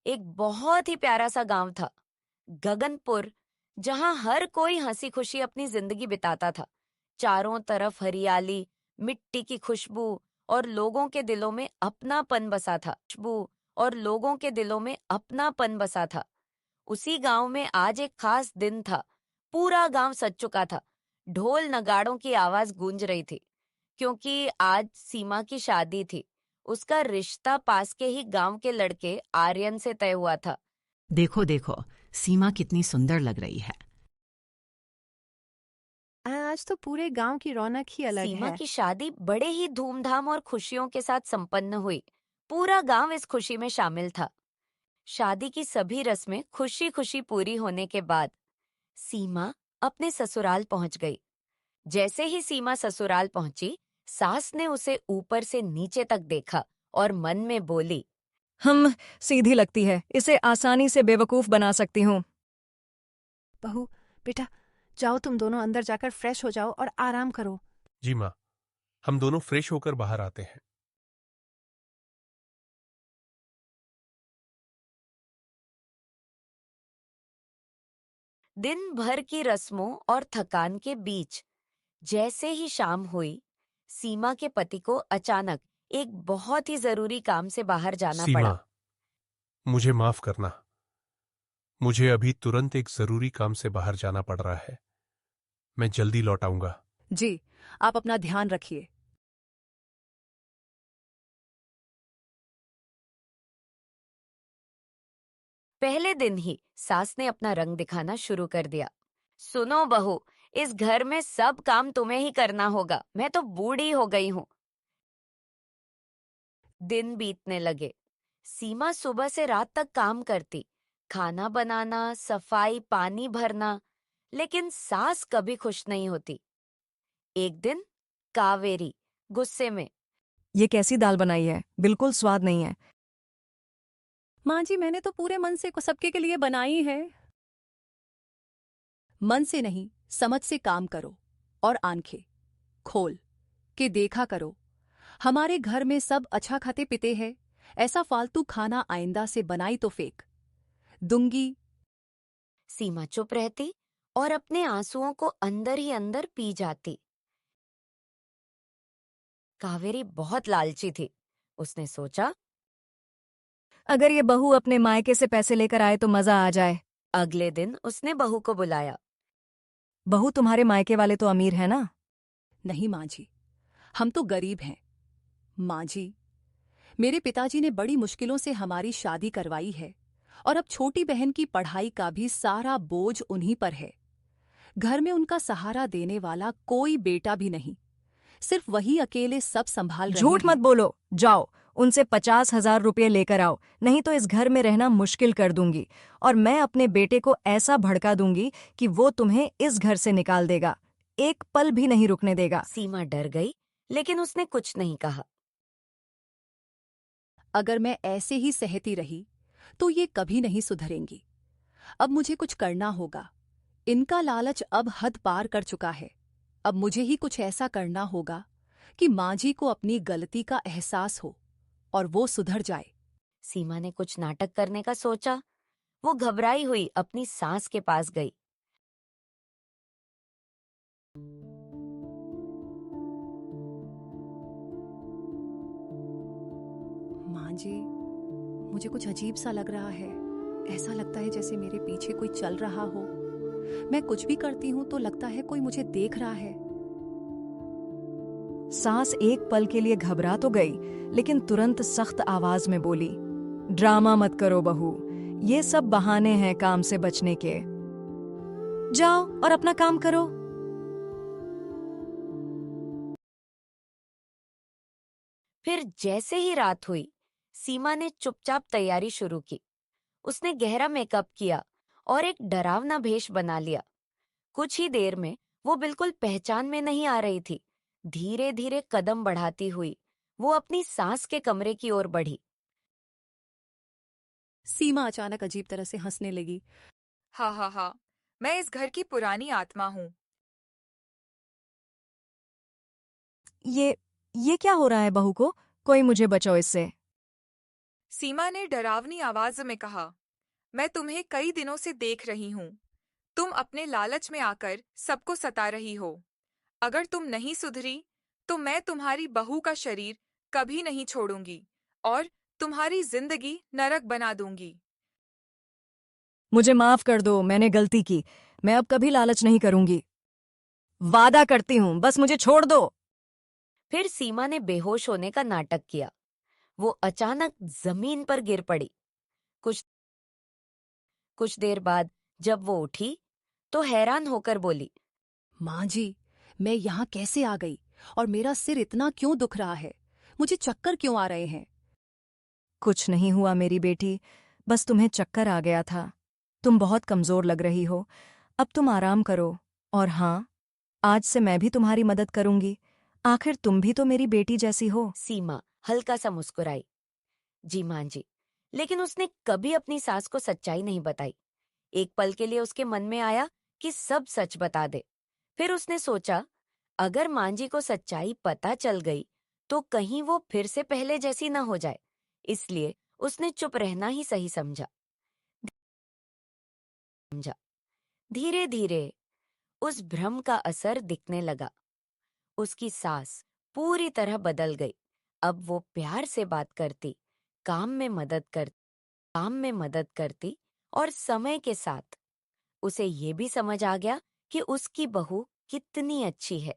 एक बहुत ही प्यारा सा गांव था, गगनपुर, जहां हर कोई हंसी खुशी अपनी जिंदगी बिताता था। चारों तरफ हरियाली, मिट्टी की खुशबू और लोगों के दिलों में अपनापन बसा था। उसी गांव में आज एक खास दिन था। पूरा गांव सज चुका था। ढोल नगाड़ों की आवाज गूंज रही थी, क्योंकि आज सीमा की शादी थी। उसका रिश्ता पास के ही गांव के लड़के आर्यन से तय हुआ था। देखो देखो, सीमा कितनी सुंदर लग रही है। आज तो पूरे गांव की रौनक ही अलग सीमा है। की शादी बड़े ही धूमधाम और खुशियों के साथ संपन्न हुई। पूरा गांव इस खुशी में शामिल था। शादी की सभी रस्में खुशी खुशी पूरी होने के बाद सीमा अपने ससुराल पहुंच गई। जैसे ही सीमा ससुराल पहुंची, सास ने उसे ऊपर से नीचे तक देखा और मन में बोली, हम सीधी लगती है, इसे आसानी से बेवकूफ बना सकती हूँ। बहू, बेटा, जाओ तुम दोनों अंदर जाकर फ्रेश हो जाओ और आराम करो। जी माँ, हम दोनों फ्रेश होकर बाहर आते हैं। दिन भर की रस्मों और थकान के बीच जैसे ही शाम हुई, सीमा के पति को अचानक एक बहुत ही जरूरी काम से बाहर जाना सीमा, पड़ा। मुझे माफ करना। मुझे अभी तुरंत एक जरूरी काम से बाहर जाना पड़ रहा है। मैं जल्दी लौट आऊंगा। जी, आप अपना ध्यान रखिए। पहले दिन ही सास ने अपना रंग दिखाना शुरू कर दिया। सुनो बहू, इस घर में सब काम तुम्हें ही करना होगा। मैं तो बूढ़ी हो गई हूँ। दिन बीतने लगे। सीमा सुबह से रात तक काम करती, खाना बनाना, सफाई, पानी भरना, लेकिन सास कभी खुश नहीं होती। एक दिन कावेरी गुस्से में, ये कैसी दाल बनाई है, बिल्कुल स्वाद नहीं है। माँ जी, मैंने तो पूरे मन से सबके के लिए बनाई है। मन से नहीं, समझ से काम करो और आंखें खोल के देखा करो। हमारे घर में सब अच्छा खाते पीते हैं। ऐसा फालतू खाना आइंदा से बनाई तो फेंक दूंगी। सीमा चुप रहती और अपने आंसुओं को अंदर ही अंदर पी जाती। कावेरी बहुत लालची थी। उसने सोचा, अगर ये बहू अपने मायके से पैसे लेकर आए तो मजा आ जाए। अगले दिन उसने बहू को बुलाया। बहू, तुम्हारे मायके वाले तो अमीर है ना? नहीं माँ जी, हम तो गरीब हैं। माँ जी, मेरे पिताजी ने बड़ी मुश्किलों से हमारी शादी करवाई है और अब छोटी बहन की पढ़ाई का भी सारा बोझ उन्हीं पर है। घर में उनका सहारा देने वाला कोई बेटा भी नहीं, सिर्फ वही अकेले सब संभाल रहे झूठ मत हैं। बोलो। जाओ, उनसे 50,000 रुपये लेकर आओ, नहीं तो इस घर में रहना मुश्किल कर दूंगी। और मैं अपने बेटे को ऐसा भड़का दूंगी कि वो तुम्हें इस घर से निकाल देगा, एक पल भी नहीं रुकने देगा। सीमा डर गई, लेकिन उसने कुछ नहीं कहा। अगर मैं ऐसे ही सहती रही तो ये कभी नहीं सुधरेंगी। अब मुझे कुछ करना होगा। इनका लालच अब हद पार कर चुका है। अब मुझे ही कुछ ऐसा करना होगा कि माँ जी को अपनी गलती का एहसास हो और वो सुधर जाए। सीमा ने कुछ नाटक करने का सोचा। वो घबराई हुई अपनी सास के पास गई। माँ जी, मुझे कुछ अजीब सा लग रहा है। ऐसा लगता है जैसे मेरे पीछे कोई चल रहा हो। मैं कुछ भी करती हूँ तो लगता है कोई मुझे देख रहा है। सास एक पल के लिए घबरा तो गई, लेकिन तुरंत सख्त आवाज में बोली, ड्रामा मत करो बहू, ये सब बहाने हैं काम से बचने के। जाओ और अपना काम करो। फिर जैसे ही रात हुई, सीमा ने चुपचाप तैयारी शुरू की। उसने गहरा मेकअप किया और एक डरावना भेष बना लिया। कुछ ही देर में वो बिल्कुल पहचान में नहीं आ रही थी। धीरे धीरे कदम बढ़ाती हुई वो अपनी सास के कमरे की ओर बढ़ी। सीमा अचानक अजीब तरह से हंसने लगी। हाँ हाँ हाँ, मैं इस घर की पुरानी आत्मा हूँ। ये क्या हो रहा है बहू को? कोई मुझे बचाओ इससे। सीमा ने डरावनी आवाज में कहा, मैं तुम्हें कई दिनों से देख रही हूँ। तुम अपने लालच में आकर सबको सता रही हो। अगर तुम नहीं सुधरी, तो मैं तुम्हारी बहू का शरीर कभी नहीं छोड़ूंगी और तुम्हारी जिंदगी नरक बना दूंगी। मुझे माफ कर दो, मैंने गलती की। मैं अब कभी लालच नहीं करूंगी। वादा करती हूँ, बस मुझे छोड़ दो। फिर सीमा ने बेहोश होने का नाटक किया। वो अचानक जमीन पर गिर पड़ी। कुछ कुछ देर बाद जब वो उठी तो हैरान होकर बोली, माँ जी, मैं यहाँ कैसे आ गई और मेरा सिर इतना क्यों दुख रहा है? मुझे चक्कर क्यों आ रहे हैं? कुछ नहीं हुआ मेरी बेटी, बस तुम्हें चक्कर आ गया था। तुम बहुत कमजोर लग रही हो। अब तुम आराम करो। और हाँ, आज से मैं भी तुम्हारी मदद करूंगी। आखिर तुम भी तो मेरी बेटी जैसी हो। सीमा हल्का सा मुस्कुराई। जी मां जी, लेकिन उसने कभी अपनी सास को सच्चाई नहीं बताई। एक पल के लिए उसके मन में आया कि सब सच बता दे। फिर उसने सोचा, अगर मां जी को सच्चाई पता चल गई तो कहीं वो फिर से पहले जैसी न हो जाए। इसलिए उसने चुप रहना ही सही समझा। धीरे धीरे उस भ्रम का असर दिखने लगा। उसकी सास पूरी तरह बदल गई। अब वो प्यार से बात करती, काम में मदद करती और समय के साथ उसे ये भी समझ आ गया कि उसकी बहू कितनी अच्छी है।